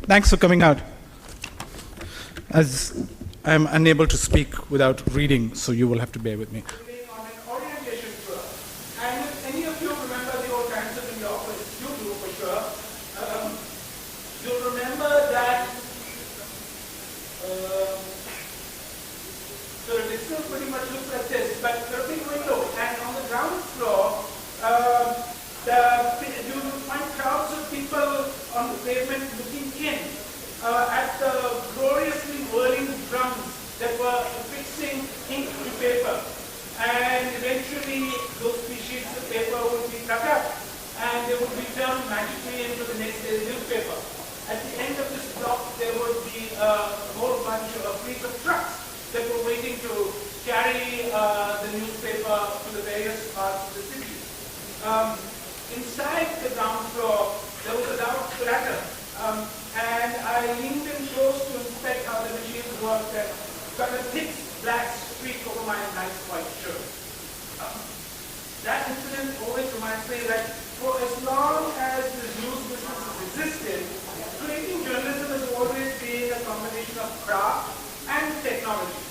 Thanks for coming out. As I'm unable to speak without reading, so you will have to bear with me. On an orientation tour. And if any of you remember the old times of New York, which you do for sure, you'll remember that it still pretty much looks like this, but there are big windows, and on the ground floor, you will find crowds of people on the pavement looking in at the gloriously whirling drums that were affixing ink to paper. And eventually, those sheets of paper would be cut up and they would be turned magically into the next day's newspaper. At the end of this block, there would be a whole bunch of fleet of trucks that were waiting to carry the newspaper to the various parts of the city. Inside the ground floor, there was a loud clatter, and I leaned in close to inspect how the machines worked and got a thick black streak over my nice white shirt. That incident always reminds me that for as long as the news business has existed, creating journalism has always been a combination of craft and technology.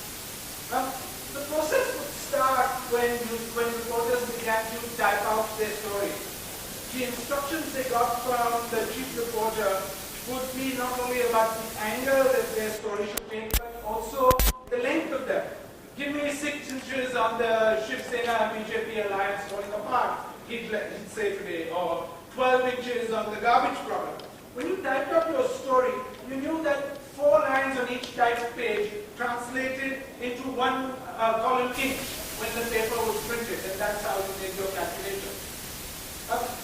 The process would start when reporters began to type out their stories. The instructions they got from the chief reporter would be not only about the angle that their story should take, but also the length of them. Give me 6 inches on the Shiv Sena BJP alliance falling apart, he'd say today, or 12 inches on the garbage problem. When you typed up your story, you knew that 4 lines on each typed page translated into one column ink when the paper was printed, and that's how you made your calculation.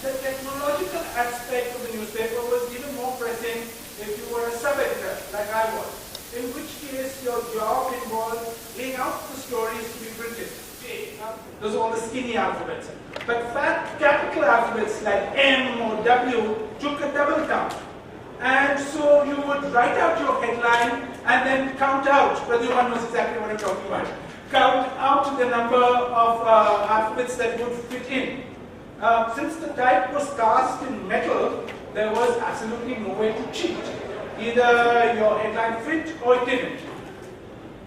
The technological aspect of the newspaper was even more pressing if you were a sub-editor, like I was, in which case your job involved laying out the stories to be printed. Those are all the skinny alphabets. But fat capital alphabets like M or W took a double count. And so you would write out your headline and then count out, whether one knows exactly what I'm talking about, count out the number of alphabets that would fit in. Since the type was cast in metal, there was absolutely no way to cheat. Either your headline fit or it didn't.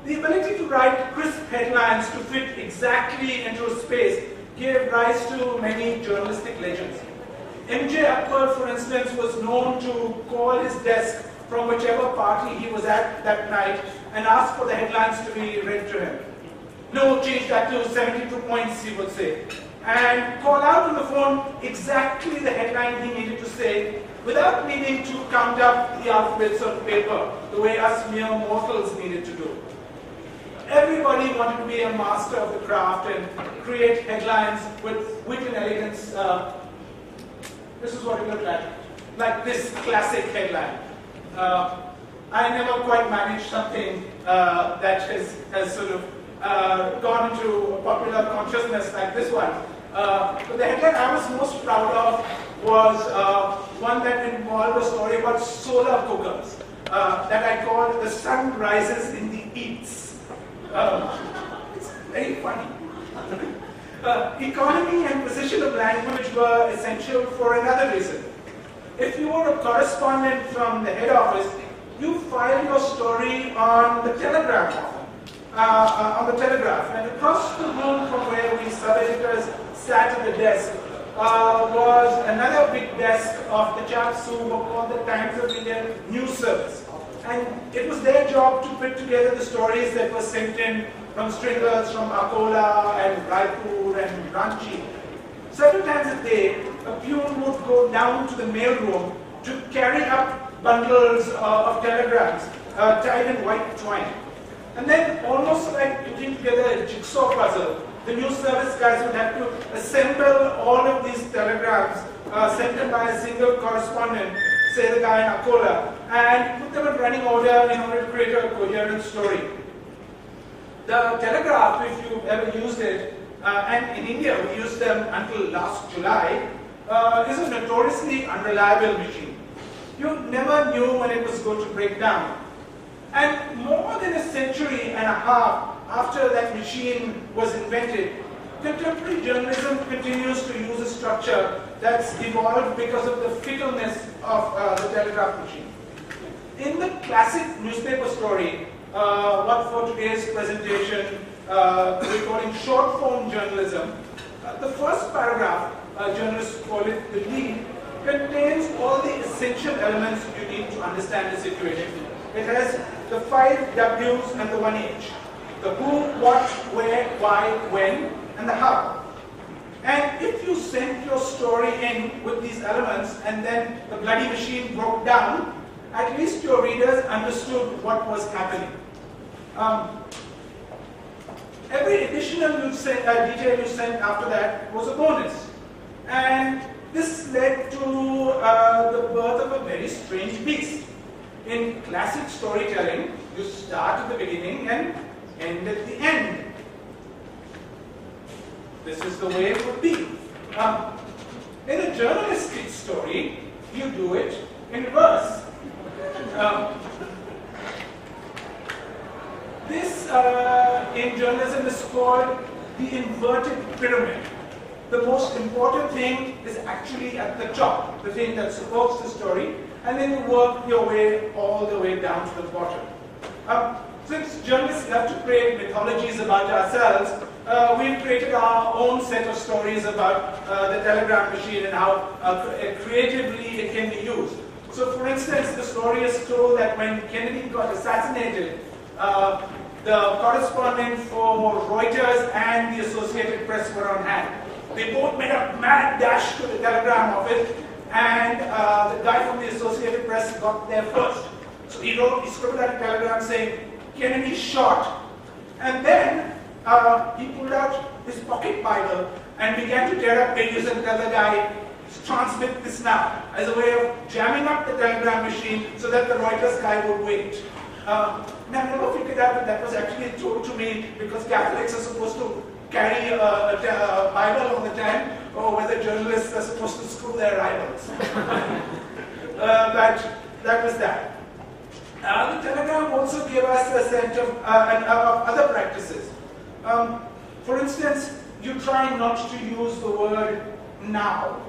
The ability to write crisp headlines to fit exactly into a space gave rise to many journalistic legends. M.J. Akbar, for instance, was known to call his desk from whichever party he was at that night and ask for the headlines to be read to him. No, change that to 72 points, he would say. And call out on the phone exactly the headline he needed to say without needing to count up the alphabets on paper the way us mere mortals needed to do. Everybody wanted to be a master of the craft and create headlines with wit and elegance. This is what it looked like this classic headline. I never quite managed something that has sort of gone into popular consciousness like this one. But the headline I was most proud of was one that involved a story about solar cookers that I called "The Sun Rises in the Eats." It's very funny. Economy and precision of language were essential for another reason. If you were a correspondent from the head office, you filed your story on the telegram often. And across the room from where we sub-editors sat at the desk was another big desk of the chaps who were called the Times of India News Service. And it was their job to put together the stories that were sent in from stringers from Akola and Raipur and Ranchi. Several times a day, a peon would go down to the mail room to carry up bundles of telegrams tied in white twine. And then, almost like putting together a jigsaw puzzle, the news service guys would have to assemble all of these telegrams sent in by a single correspondent, say the guy in Akola, and put them in running order in order to create a coherent story. The telegraph, if you've ever used it, and in India we used them until last July, is a notoriously unreliable machine. You never knew when it was going to break down. And more than a century and a half after that machine was invented, contemporary journalism continues to use a structure that's evolved because of the fickleness of the telegraph machine. In the classic newspaper story, what for today's presentation we're calling short form journalism, the first paragraph, journalists call it the lead, contains all the essential elements you need to understand the situation. It has the 5 W's and the 1 H. The who, what, where, why, when, and the how. And if you sent your story in with these elements and then the bloody machine broke down, at least your readers understood what was happening. Every additional detail you sent after that was a bonus. And this led to the birth of a very strange beast. In classic storytelling, you start at the beginning and end at the end. This is the way it would be. In a journalistic story, you do it in reverse. This in journalism is called the inverted pyramid. The most important thing is actually at the top, the thing that supports the story, and then you work your way all the way down to the bottom. Since journalists love to create mythologies about ourselves, we've created our own set of stories about the telegram machine and how creatively it can be used. So for instance, the story is told that when Kennedy got assassinated, the correspondent for Reuters and the Associated Press were on hand. They both made a mad dash to the telegram office, and the guy from the Associated Press got there first. So he scribbled out a telegram saying, Kennedy shot. And then he pulled out his pocket Bible and began to tear up pages and tell the guy, transmit this now, as a way of jamming up the telegram machine so that the Reuters guy would wait. Now, I never figured out that was actually told to me because Catholics are supposed to carry a Bible all the time, or whether journalists are supposed to screw their rivals. But that was that. The telegram also gave us a sense of other practices. For instance, you try not to use the word now.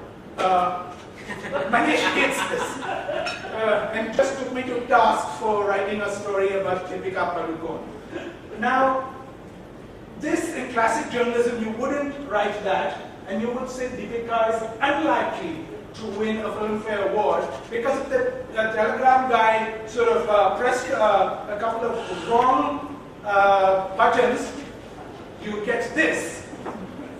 Manish hates this, and just took me to task for writing a story about Deepika Padukone. Now, this in classic journalism, you wouldn't write that, and you would say Deepika is unlikely to win a Filmfare Award because if the telegram guy sort of pressed a couple of wrong buttons, you get this.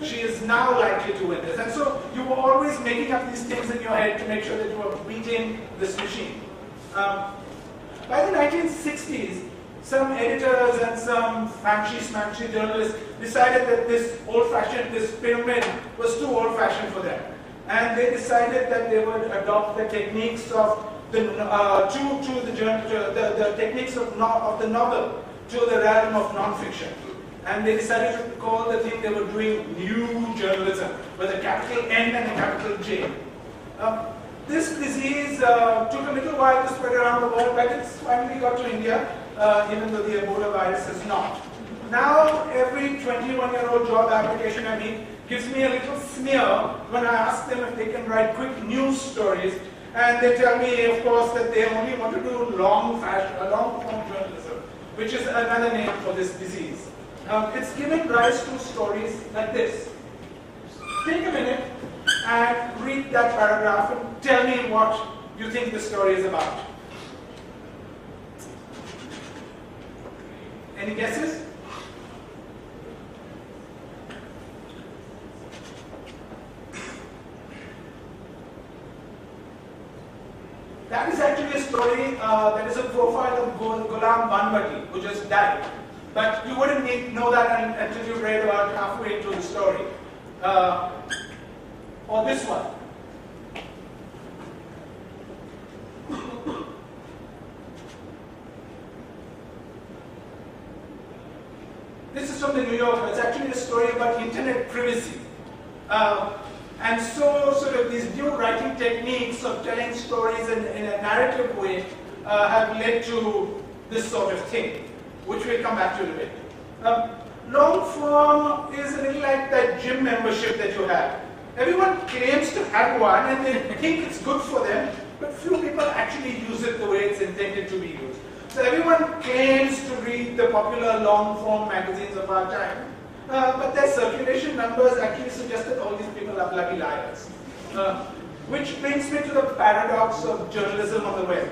She is now likely to win this. And so you were always making up these things in your head to make sure that you were beating this machine. By the 1960s, some editors and some fancy journalists decided that this pyramid was too old-fashioned for them. And they decided that they would adopt the techniques of the techniques of the novel to the realm of non-fiction. And they decided to call the thing they were doing new journalism, with a capital N and a capital J. This disease took a little while to spread around the world, but it's finally got to India, even though the Ebola virus has not. Now, every 21-year-old job application I meet gives me a little sneer when I ask them if they can write quick news stories, and they tell me, of course, that they only want to do long-form journalism, which is another name for this disease. It's given rise to stories like this. Take a minute and read that paragraph and tell me what you think the story is about. Any guesses? That is actually a story that is a profile of Ghulam Banbati, who just died. But you wouldn't know that until you read about halfway into the story. Or this one. This is from the New Yorker. It's actually a story about internet privacy. And so sort of these new writing techniques of telling stories in a narrative way have led to this sort of thing, which we'll come back to in a bit. Long form is a little like that gym membership that you have. Everyone claims to have one and they think it's good for them, but few people actually use it the way it's intended to be used. So everyone claims to read the popular long-form magazines of our time, but their circulation numbers actually suggest that all these people are bloody liars. Which brings me to the paradox of journalism on the web.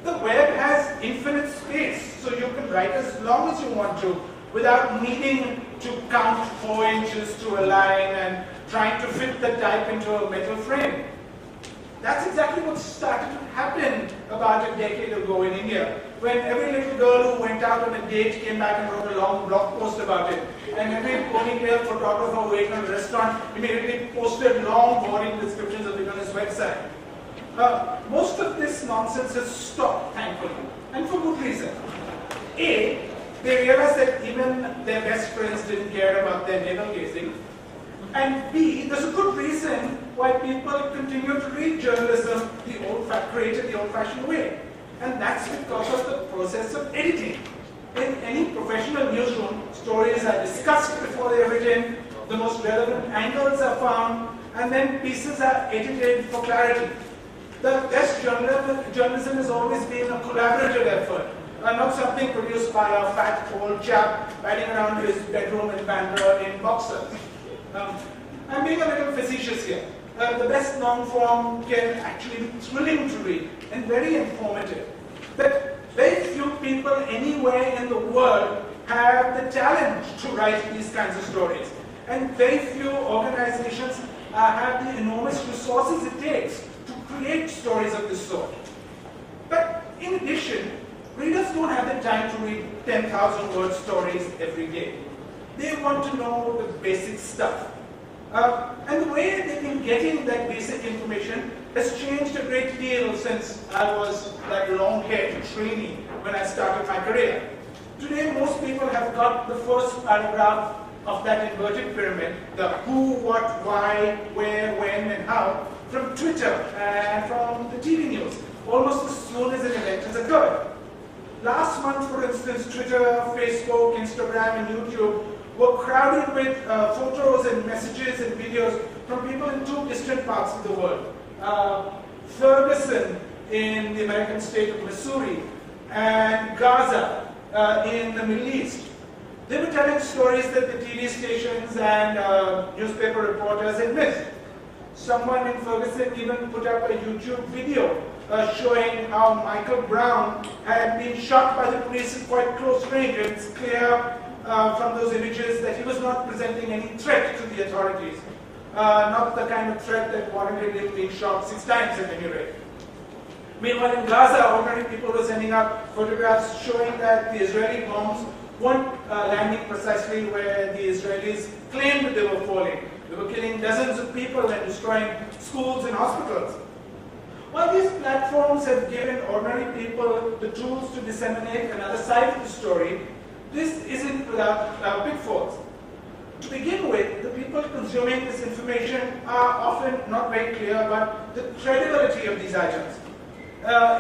The web has infinite space, so you can write as long as you want to without needing to count 4 inches to a line and trying to fit the type into a metal frame. That's exactly what started to happen about a decade ago in India, when every little girl who went out on a date came back and wrote a long blog post about it, and every ponytail photographer waiting in a restaurant immediately posted long, boring descriptions of it on his website. Most of this nonsense has stopped, thankfully, and for good reason. A, they realized that even their best friends didn't care about their navel gazing. And B, there's a good reason why people continue to read journalism created the old-fashioned way. And that's because of the process of editing. In any professional newsroom, stories are discussed before they're written, the most relevant angles are found, and then pieces are edited for clarity. The best journalism has always been a collaborative effort, not something produced by a fat old chap riding around his bedroom in Bandra in boxers. I'm being a little facetious here. The best long form can actually be thrilling to read and very informative. But very few people anywhere in the world have the talent to write these kinds of stories. And very few organizations have the enormous resources it takes to create stories of this sort. But in addition, readers don't have the time to read 10,000 word stories every day. They want to know the basic stuff. And the way they've been getting that basic information has changed a great deal since I was that long-haired trainee when I started my career. Today, most people have got the first paragraph of that inverted pyramid, the who, what, why, where, when, and how, from Twitter and from the TV news, almost as soon as an event has occurred. Last month, for instance, Twitter, Facebook, Instagram, and YouTube were crowded with photos and messages and videos from people in 2 distant parts of the world. Ferguson in the American state of Missouri and Gaza in the Middle East. They were telling stories that the TV stations and newspaper reporters had missed. Someone in Ferguson even put up a YouTube video showing how Michael Brown had been shot by the police at quite close range. And it's clear from those images that he was not presenting any threat to the authorities. Not the kind of threat that warranted him being shot 6 times at any rate. Meanwhile, in Gaza, ordinary people were sending out photographs showing that the Israeli bombs weren't landing precisely where the Israelis claimed that they were falling. They were killing dozens of people and destroying schools and hospitals. While these platforms have given ordinary people the tools to disseminate another side of the story, this isn't without pitfalls. To begin with, the people consuming this information are often not very clear about the credibility of these items.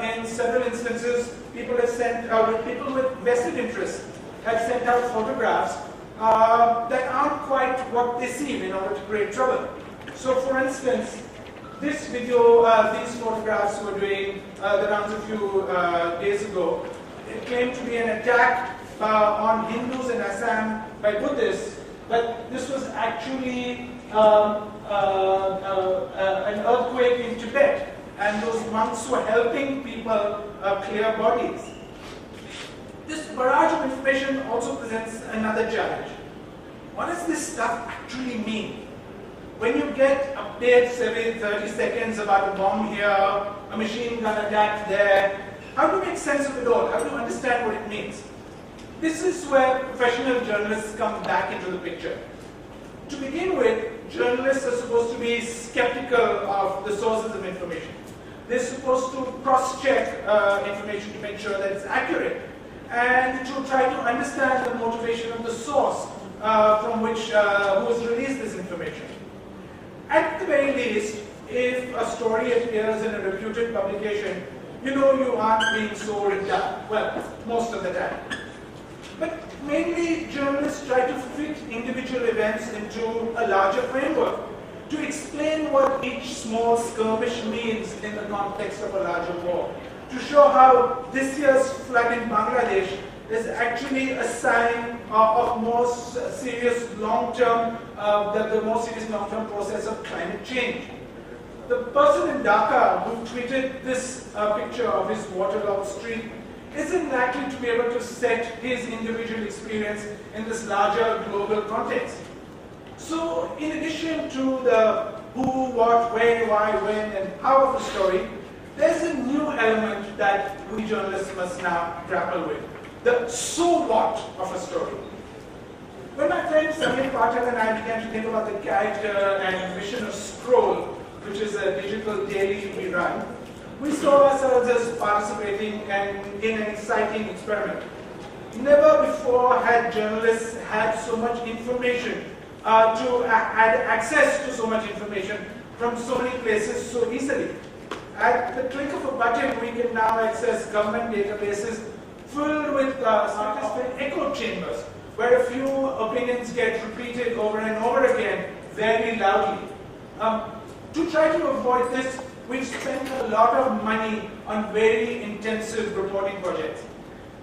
In several instances, people have sent out, people with vested interests have sent out photographs that aren't quite what they seem in order to create trouble. So for instance, this video, these photographs were doing the rounds a few days ago. It claimed to be an attack on Hindus in Assam by Buddhists, but this was actually an earthquake in Tibet, and those monks were helping people clear bodies. This barrage of information also presents another challenge. What does this stuff actually mean? When you get updates every 30 seconds about a bomb here, a machine gun attack there, how do you make sense of it all? How do you understand what it means? This is where professional journalists come back into the picture. To begin with, journalists are supposed to be skeptical of the sources of information. They're supposed to cross-check information to make sure that it's accurate and to try to understand the motivation of the source from which who has released this information. At the very least, if a story appears in a reputed publication, you know you aren't being so ripped up. Well, most of the time. But mainly, journalists try to fit individual events into a larger framework. to explain what each small skirmish means in the context of a larger war, to show how this year's flood in Bangladesh is actually a sign of more serious long-term, the more serious long-term process of climate change. The person in Dhaka who tweeted this picture of his waterlogged street isn't likely to be able to set his individual experience in this larger global context. So in addition to the who, what, where, why, when, and how of a story, there's a new element that we journalists must now grapple with. The so what of a story. When my friend Samir Patel and I began to think about the character and mission of Scroll, which is a digital daily we run, we saw ourselves as participating in an exciting experiment. Never before had journalists had so much information, had access to so much information from so many places so easily. At the click of a button, we can now access government databases filled with echo chambers, where a few opinions get repeated over and over again very loudly. To try to avoid this, we've spent a lot of money on very intensive reporting projects.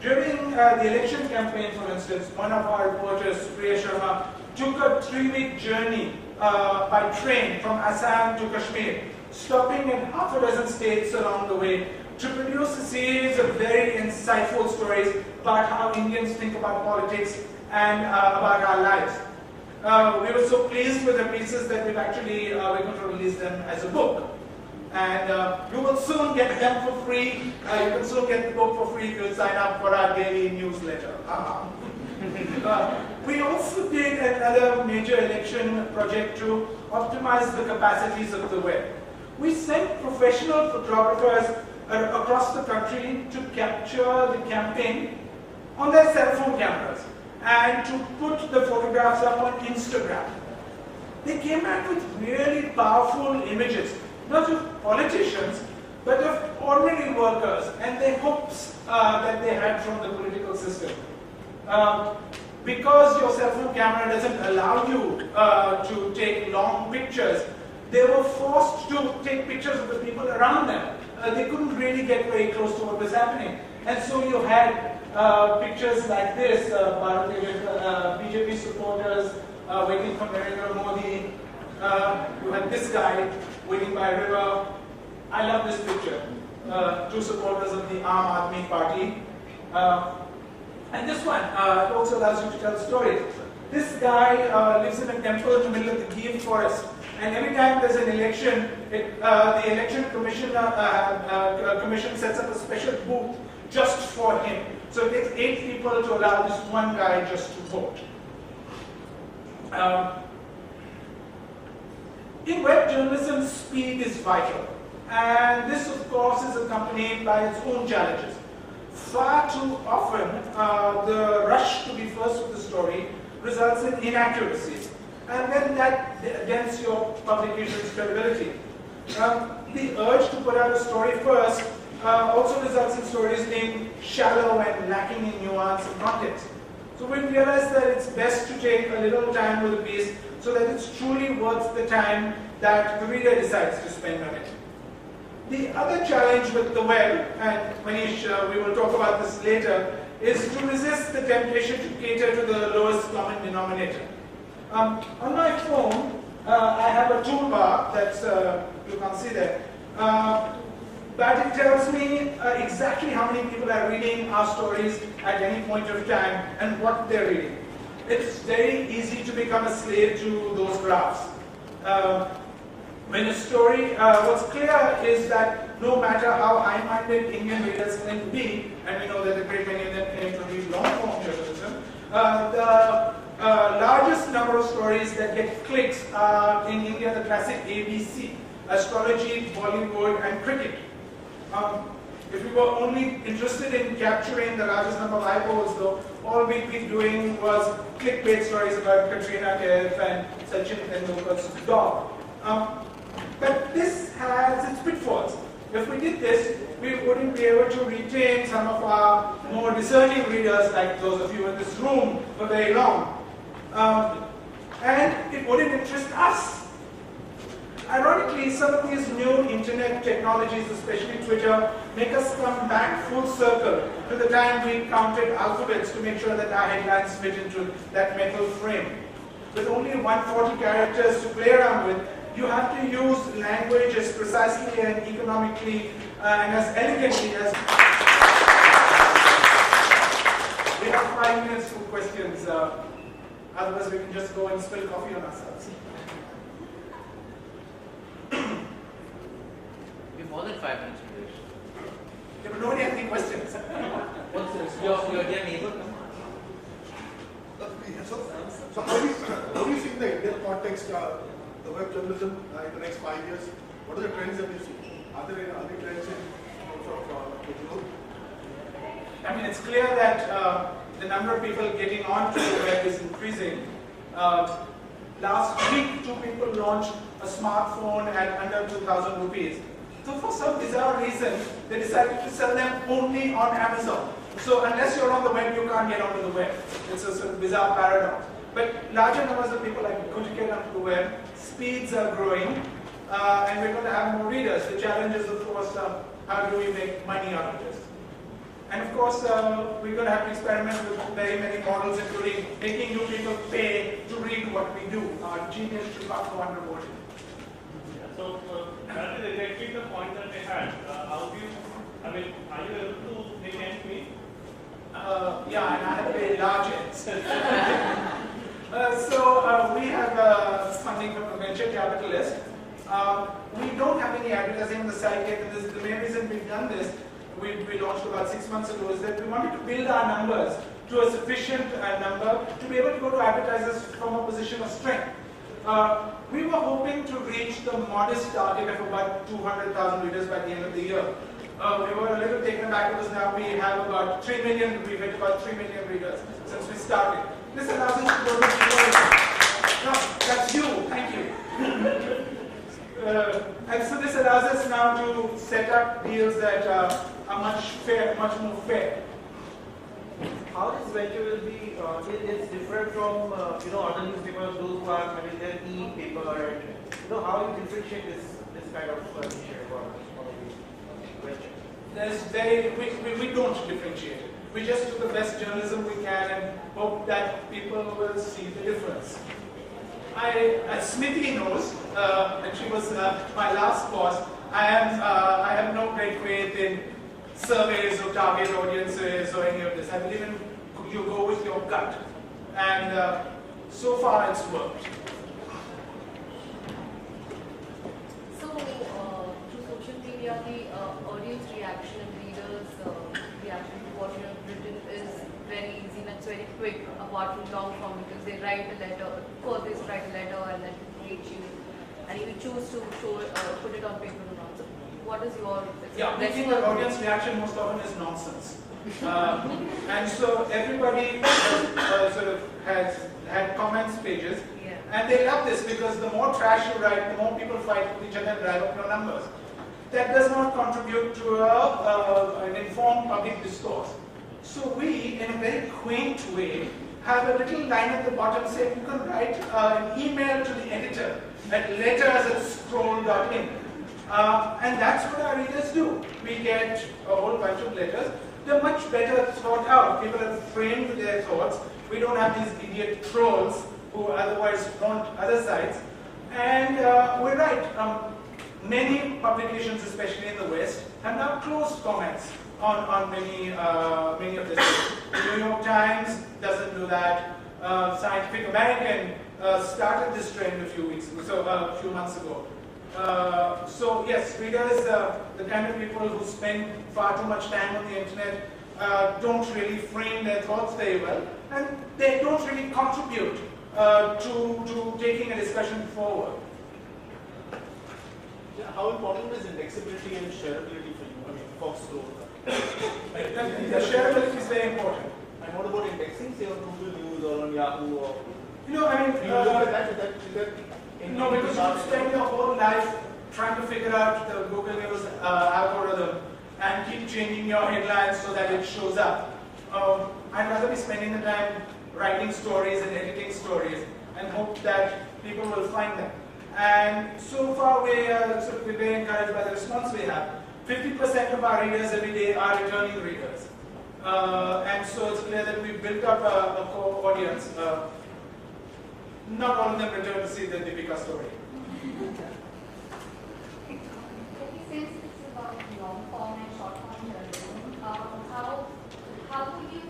During the election campaign, for instance, one of our reporters, Priya Sharma, took a 3-week journey by train from Assam to Kashmir, stopping in half a dozen states along the way to produce a series of very insightful stories about how Indians think about politics and about our lives. We were so pleased with the pieces that we're going to release them as a book. And you will soon get them for free. You can soon get the book for free if you sign up for our daily newsletter. We also did another major election project to optimize the capacities of the web. We sent professional photographers across the country to capture the campaign on their cell phone cameras and to put the photographs up on Instagram. They came back with really powerful images, not of politicians, but of ordinary workers and their hopes that they had from the political system. Because your cell phone camera doesn't allow you to take long pictures, they were forced to take pictures of the people around them. They couldn't really get very close to what was happening. And so you had pictures like this, BJP supporters waiting for Narendra Modi. You had this guy waiting by a river. I love this picture. 2 supporters of the Aam Aadmi Party. And this one also allows you to tell stories. This guy lives in a temple in the middle of the Gir forest. And every time there's an election, the election commission sets up a special booth just for him. So it takes 8 people to allow this one guy just to vote. In web journalism, speed is vital. And this, of course, is accompanied by its own challenges. Far too often, the rush to be first with the story results in inaccuracies. And then that dents your publication's credibility. The urge to put out a story first also results in stories being shallow and lacking in nuance and context. So we realize that it's best to take a little time with a piece so that it's truly worth the time that the reader decides to spend on it. The other challenge with the web, and Manish, we will talk about this later, is to resist the temptation to cater to the lowest common denominator. On my phone, I have a toolbar that's, you can't see there, but it tells me exactly how many people are reading our stories at any point of time and what they're reading. It's very easy to become a slave to those graphs. When a story, what's clear is that no matter how high-minded Indian readers claim to be, and we know that a great many of them claim to read long-form journalism, the largest number of stories that get clicks are in India the classic ABC, astrology, Bollywood, and cricket. If we were only interested in capturing the largest number of eyeballs, though, all we'd be doing was clickbait stories about Katrina Kaif and Sachin Tendulkar's dog. But this has its pitfalls. If we did this, we wouldn't be able to retain some of our more discerning readers, like those of you in this room, for very long. And it wouldn't interest us. Ironically, some of these new internet technologies, especially Twitter, make us come back full circle to the time we counted alphabets to make sure that our headlines fit into that metal frame. With only 140 characters to play around with, you have to use language as precisely and economically and as elegantly as... We have 5 minutes for questions. Otherwise, we can just go and spill coffee on ourselves. We have more than 5 minutes, Naresh. Yeah, but nobody has any questions. What's this? Your dear neighbor? So how do you see in the Indian context the web journalism in the next 5 years? What are the trends that you see? Are there trends in terms of the growth? I mean, it's clear that the number of people getting onto the web is increasing. Last week, 2 people launched a smartphone at under 2,000 rupees. So for some bizarre reason, they decided to sell them only on Amazon. So unless you're on the web, you can't get onto the web. It's a sort of bizarre paradox. But larger numbers of people are going to get onto the web. Speeds are growing, and we're going to have more readers. The challenge is, of course, how do we make money out of this? And of course, we're going to have to experiment with very many models, including making you people pay to read what we do. Our genius should not go unrewarded. So, that is exactly the point that I had. How do you, I mean, are you able to make ends meet? Yeah, and I have very large ends. So we have funding from a venture capitalist. We don't have any advertising on the site yet, and the main reason we've done this, we launched about 6 months ago, is that we wanted to build our numbers to a sufficient number to be able to go to advertisers from a position of strength. We were hoping to reach the modest target of about 200,000 readers by the end of the year. We were a little taken aback because now we have about 3 million, we've hit about 3 million readers since we started. This allows us to go to people. No, that's you, thank you. And so this allows us now to set up deals that are much more fair. How this venture will be, it's different from other newspapers, those who are having their e-paper, and how you differentiate this kind of initiative or venture? We don't differentiate it. We just do the best journalism we can and hope that people will see the difference. Smithy knows, and she was my last boss. I have no great faith in surveys or target audiences or any of this. I believe in you go with your gut, and so far it's worked. So through social media, the audience reaction and readers' reaction to what you have written is very easy and it's very quick, apart from long form, because they write a letter, first they write a letter and then reach you, and you choose to put it on paper or not. So what is your... Yeah, we think the audience reaction most often is nonsense. And so everybody sort of has had comments pages, yeah. And they love this because the more trash you write, the more people fight with each other and drive up your numbers. That does not contribute to an informed public discourse. So we, in a very quaint way, have a little line at the bottom saying you can write an email to the editor at letters@scroll.in. And that's what our readers do. We get a whole bunch of letters. They're much better thought out. People have framed their thoughts. We don't have these idiot trolls who otherwise haunt other sites. And we're right. Many publications, especially in the West, have now closed comments on many of this. The New York Times doesn't do that. Scientific American started this trend a few months ago. So yes, readers, the kind of people who spend far too much time on the internet, don't really frame their thoughts very well, and they don't really contribute to taking a discussion forward. Yeah, how important is indexability and shareability for you? I mean, Fox Store. The shareability is very important. And what about indexing, say on Google News or on Yahoo? Or You know, I mean, do you look at that? Is that no, because you spend your whole life trying to figure out the Google News algorithm and keep changing your headlines so that it shows up. I'd rather be spending the time writing stories and editing stories and hope that people will find them. And so far we're very encouraged by the response we have. 50% of our readers every day are returning readers. And so it's clear that we've built up a core audience. Not all of them return to see the Deepika story. Since it's about long form and short form journalism, how would you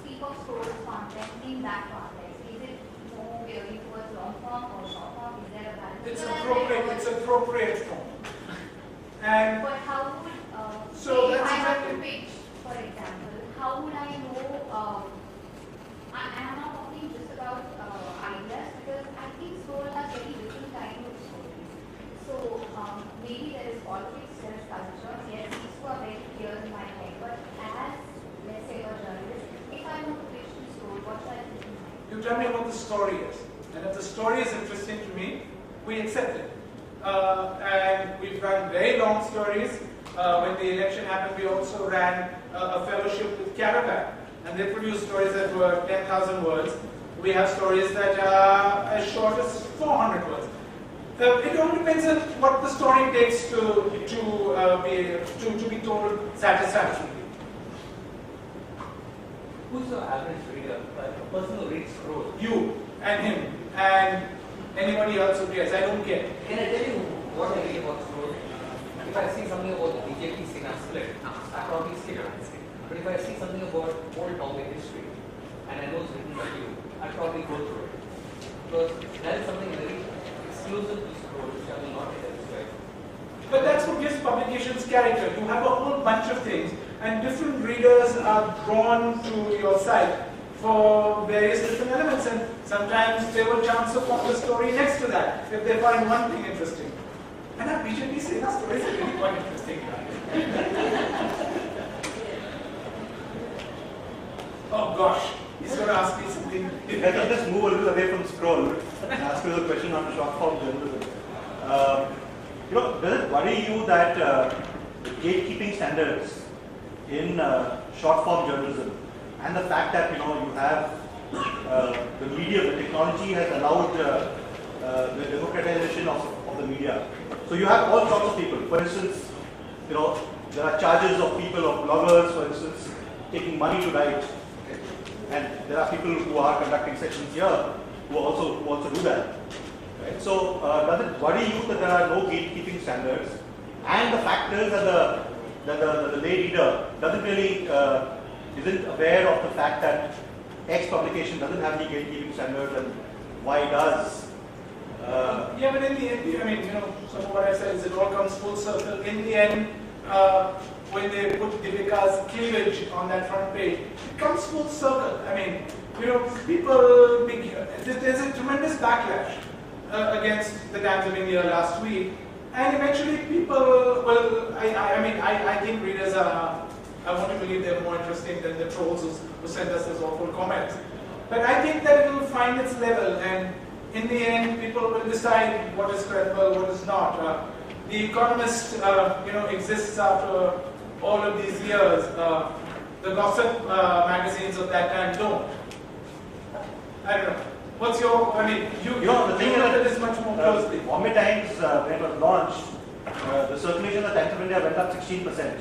speak of scroll content in that context? Is it more gearing towards long form or short form? Is there a balance? It's appropriate form. And but how would, so if that's I have to exactly, pitch, for example, how would I know, I'm not talking just about ideas, because I think scroll has very different kind of stories. So maybe there is politics, there is culture, yes, these two are very clear in my head, but as, let's say, a journalist, if I want to pitch to scroll, what should I do in mind? you tell me what the story is. And if the story is interesting to me, we accept it. And we've run very long stories. When the election happened, we also ran a fellowship with Caravan, and they produced stories that were 10,000 words. We have stories that are as short as 400 words. It all depends on what the story takes to be told satisfactorily. Who's the average reader? A person who reads scroll. You and him and anybody else who cares. I don't care. Can I tell you what I read about scroll? If I see something about the BJP Sena split, I probably skip it. But if I see something about old Bombay history, and I know it's written by you, I probably go through it. Because that is something very exclusive to scroll, which I will not get elsewhere. But that's what gives publications character. You have a whole bunch of things, and different readers are drawn to your site for various different elements, and sometimes they will chance upon the story next to that if they find one thing interesting. And our BJP Sena stories are really quite interesting. Oh gosh, he's going to ask me something. If I can just move a little away from scroll and ask you a question on short form journalism. Does it worry you that the gatekeeping standards in short form journalism and the fact that you have the media, the technology has allowed the democratization of the media. So you have all sorts of people. For instance, there are charges of people, of bloggers, for instance, taking money to write. And there are people who are conducting sections here who also do that. Right? So does it worry you that there are no gatekeeping standards, and the fact is that the lay reader doesn't really isn't aware of the fact that X publication doesn't have any gatekeeping standards and Y does? Yeah, but in the end, some of what I said is it all comes full circle. In the end, when they put Deepika's cleavage on that front page, it comes full circle. People, there's a tremendous backlash against the Times of India last week, and eventually people, I think readers are, I want to believe they're more interesting than the trolls who send us those awful comments. But I think that it will find its level, and in the end, people will decide what is credible, what is not. The Economist, exists after all of these years. The gossip magazines of that time don't. I don't know. What's your? You the thing look is at this much more closely. Bombay Times, when it was launched, the circulation of the Times of India went up 16%,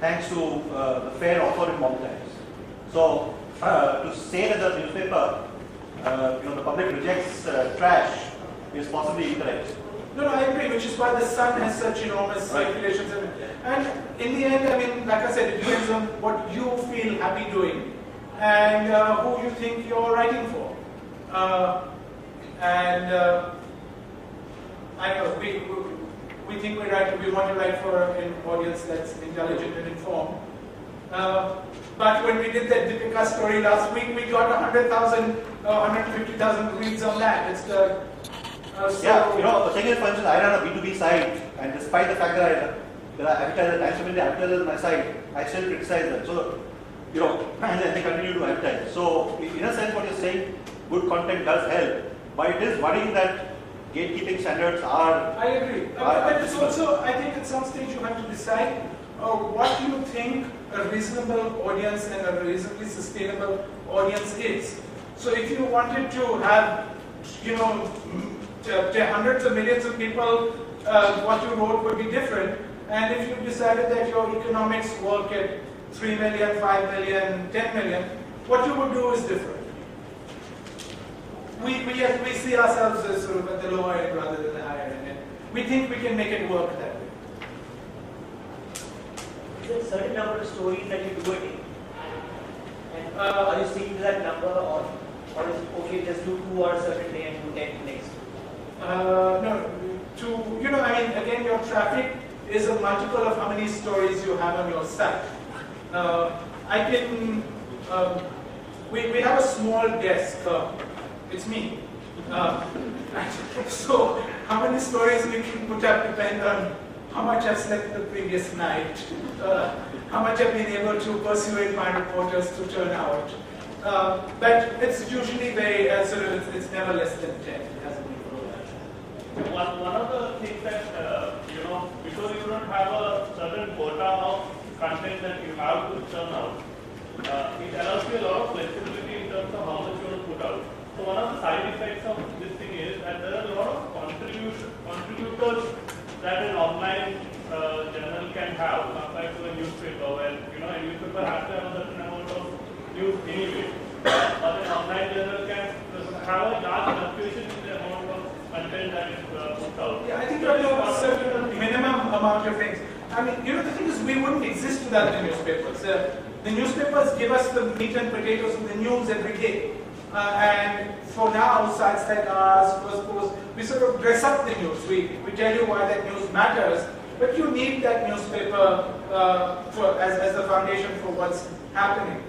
thanks to the fair offer in Bombay Times. So to say that the newspaper, the public rejects trash is possibly incorrect. No, I agree, which is why the Sun has such enormous circulations. And in the end, like I said, it depends on what you feel happy doing and who you think you're writing for. I don't know, we think we want to write for an audience that's intelligent and informed. But when we did that Deepika story last week, we got 100,000, 150,000 reads on that. It's the the thing is, for instance, I run a B2B site, and despite the fact that there are advertisers, Times of India advertisers on my site, I still criticize them. So, and they continue to advertise. So, in a sense, what you're saying, good content does help, but it is worrying that gatekeeping standards are. I agree. But it's also, I think at some stage you have to decide what you think a reasonable audience and a reasonably sustainable audience is. So if you wanted to have, to hundreds of millions of people, what you wrote would be different. And if you decided that your economics work at 3 million, 5 million, 10 million, what you would do is different. We see ourselves as sort of at the lower end rather than the higher end. And we think we can make it work that way. Is there a certain number of stories that you do a day? And are you sticking to that number, or is it okay, just do 2 on a certain day and do 10 next? No, I mean, again, your traffic is a multiple of how many stories you have on your site. We have a small desk, it's me. So how many stories we can put up depend on how much I've slept the previous night, how much I've been able to persuade my reporters to turn out. But it's usually very, it's never less than 10. It hasn't been below that. One of the things that, because you don't have a certain quota of content that you have to churn out, it allows you a lot of flexibility in terms of how much you want to put out. So one of the side effects of this thing is that there are a lot of contributors that an online journal can have compared to a newspaper, where a newspaper has to have a certain amount of news anyway. But an online journal can have a large fluctuation in the amount of content that is put out. Yeah, I think you have a certain minimum amount of things. I mean, the thing is, we wouldn't exist without the newspapers. The newspapers give us the meat and potatoes of the news every day. And for now, sites like ours, we sort of dress up the news. We tell you why that news matters, but you need that newspaper as the foundation for what's happening.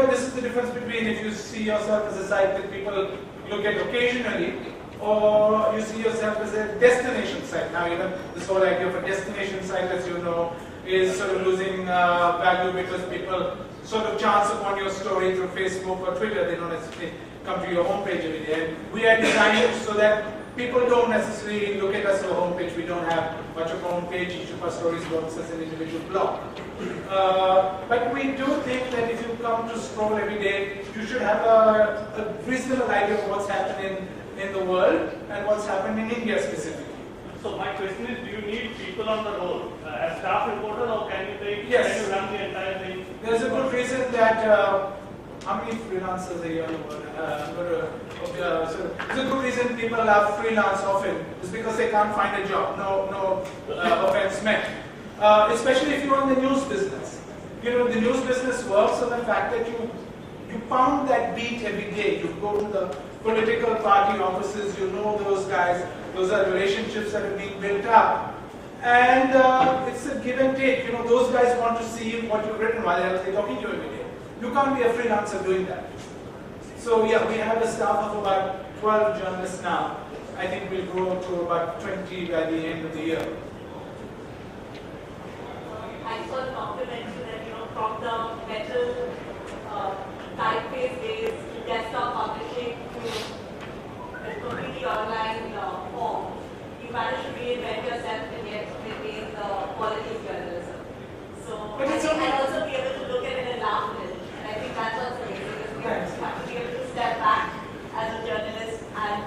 This is the difference between if you see yourself as a site that people look at occasionally, or you see yourself as a destination site. Now, even this whole idea of a destination site, as you know, is sort of losing value because people sort of chance upon your story through Facebook or Twitter. They don't necessarily come to your homepage every day. And we are designed so that people don't necessarily look at us on a homepage. We don't have much of a homepage. Each of our stories works as an individual blog. But we do think that if you come to scroll every day, you should have a reasonable idea of what's happening in the world and what's happened in India specifically. So my question is, do you need people on the road as staff reporter, or can you Yes. run the entire thing? There's a good reason that how many freelancers a year? So there's a good reason people are freelance often. It's because they can't find a job. No offense meant. Especially if you're in the news business. The news business works on the fact that you pound that beat every day. You go to the political party offices. You know those guys. Those are relationships that are being built up. And it's a give and take. Those guys want to see what you've written while they're talking to you every day. You can't be a freelancer doing that. So yeah, we have a staff of about 12 journalists now. I think we'll grow to about 20 by the end of the year. I saw the compliment to that, from the metal typeface days to desktop publishing to a completely online form. You managed to reinvent yourself and yet maintain the quality of journalism. So I think I'd also be able to look at it and laugh at it. And I think that's what's amazing, is we have to be able to step back as a journalist and,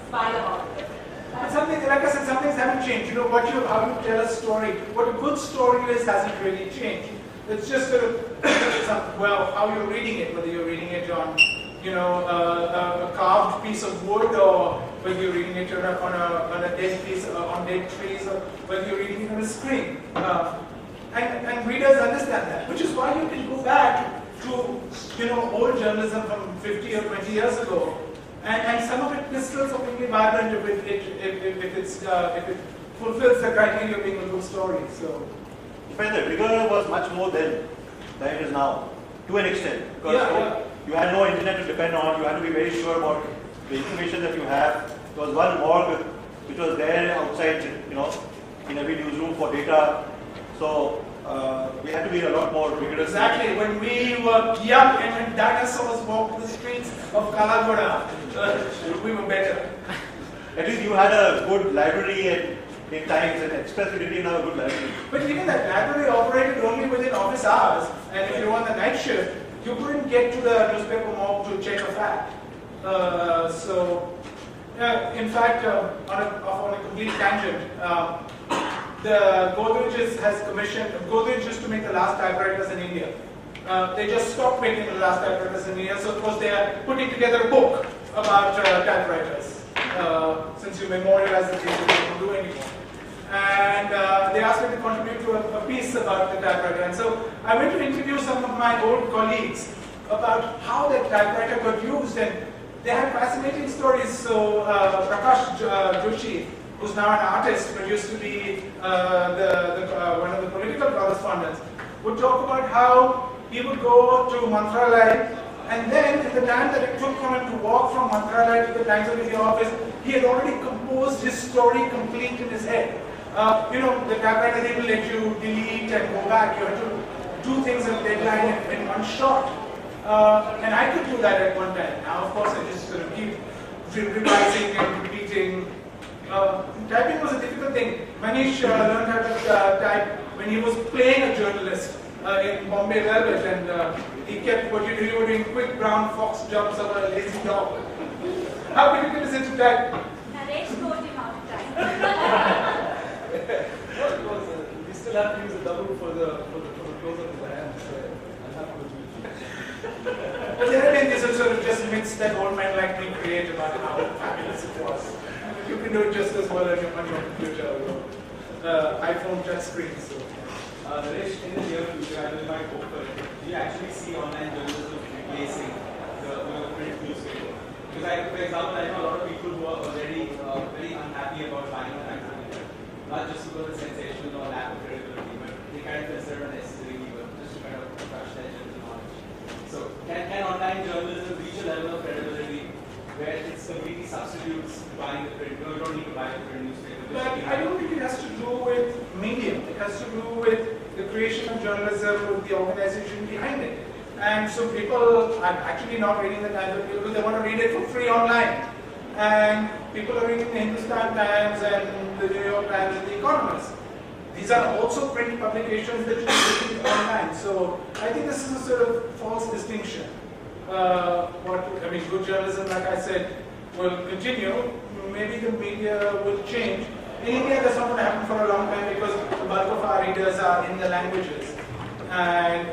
smile about it. And something, like I said, some things haven't changed. How you tell a story, what a good story is hasn't really changed. It's just sort of, how you're reading it, whether you're reading it on, a carved piece of wood, or whether you're reading it on a dead piece, on dead trees, or whether you're reading it on a screen. And readers understand that, which is why you can go back to, old journalism from 50 or 20 years ago, and some of it is still completely vibrant if it fulfills the criteria of being a good story. So, the rigor was much more then than it is now, to an extent, because you had no internet to depend on. You had to be very sure about the information that you have. There was one morgue which was there outside, in every newsroom for data. So we had to be a lot more rigorous. Exactly. When we were young and when dinosaurs walked the streets of Kalagoda, we were better. At least you had a good library in times, and Express we didn't have a good library. But even that library operated only within office hours, and if you were on the night shift, you couldn't get to the newspaper mob to check a fact. In fact, on a complete tangent, the Godrej has commissioned, Godrej used to make the last typewriters in India. They just stopped making the last typewriters in India, so of course they are putting together a book about typewriters, since you memorialize the things that you don't do anymore. And they asked me to contribute to a piece about the typewriter. And so I went to interview some of my old colleagues about how that typewriter got used, and they had fascinating stories. So Prakash Joshi, who's now an artist but used to be one of the political correspondents, would talk about how he would go to Mantralaya, and then at the time that it took for him to walk from Mantralaya to the Times of India office, he had already composed his story complete in his head. The typewriter didn't let you delete and go back. You had to do things at deadline in one shot. And I could do that at one time. Now, of course, I just sort of keep revising and repeating. Typing was a difficult thing. Manish learned how to type when he was playing a journalist in Bombay Velvet, and he kept what you were doing quick brown fox jumps over a lazy dog. How difficult is it to type? Naresh told him how to type. We still have to use a double for the close of the hand, so I'll have to do it. But there again, these are sort of just myths that old men like me create about how fabulous it was. You can do it just as well on your computer or iPhone touch screen. So. Naresh, in the near future, I will might hope for it. Do you actually see online journalism replacing the print newspaper? Because, for example, I know a lot of people who are already very unhappy about buying a magazine, not just because of sensation or lack of credibility, but they kind of consider it necessary even just to kind of crush their general knowledge. So, can online journalism reach a level of credibility where it completely substitutes buying the print? You don't need to buy the print newspaper. But I don't think it has to do with medium. It has to do with the creation of journalism, with the organization behind it. And so people are actually not reading the Times of India because they want to read it for free online. And people are reading the Hindustan Times and the New York Times and the Economist. These are also print publications that you can read online. So I think this is a sort of false distinction. Good journalism, like I said, will continue. Maybe the media will change. In India, that's not going to happen for a long time because the bulk of our readers are in the languages. And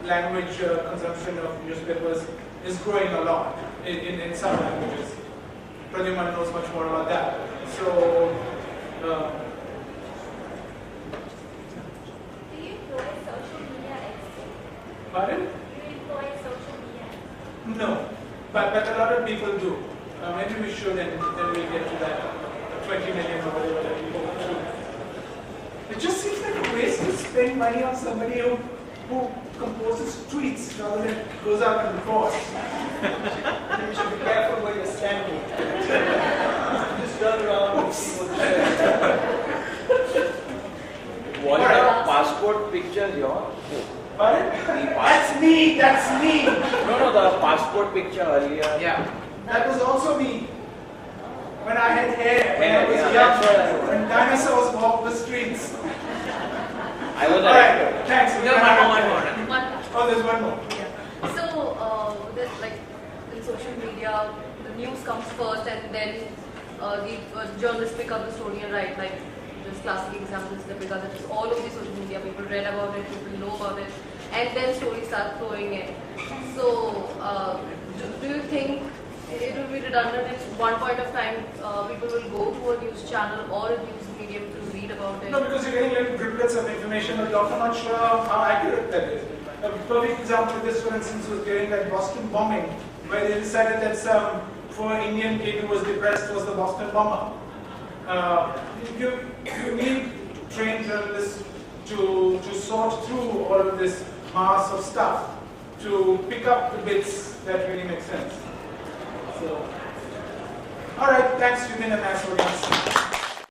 language consumption of newspapers is growing a lot in some languages. Pradyuman knows much more about that. So, Do you employ social media experts? pardon? Do you employ social media? No, but a lot of people do. Maybe we should, and then we'll get to that 20 million or whatever that people do. It just seems like a waste to spend money on somebody who composes tweets rather than goes out and records. You should be careful where you're standing. Just turn around and see what's there. What are passport pictures, your? Pardon? That's me, that's me. No, the passport picture earlier. Yeah. That was also me. When I had hair, when I was young, when dinosaurs walked the streets. I was Alright, thanks. No, one more. Oh, there's one more. Yeah. So, in social media, the news comes first and then the journalists pick up the story and write. Like, just classic examples, because it is all over the social media. People read about it, people know about it, and then stories start flowing in. So, do you think it will be redundant at one point of time? People will go to a news channel or a news medium to read about it? No, because you're getting little driblets of information, but you're often not sure how accurate that is. A perfect example of this, for instance, was during that Boston bombing, where they decided that some poor Indian kid who was depressed was the Boston bomber. You need trained journalists to sort through all of this mass of stuff to pick up the bits that really make sense. So, all right, thanks. You've been a nice audience.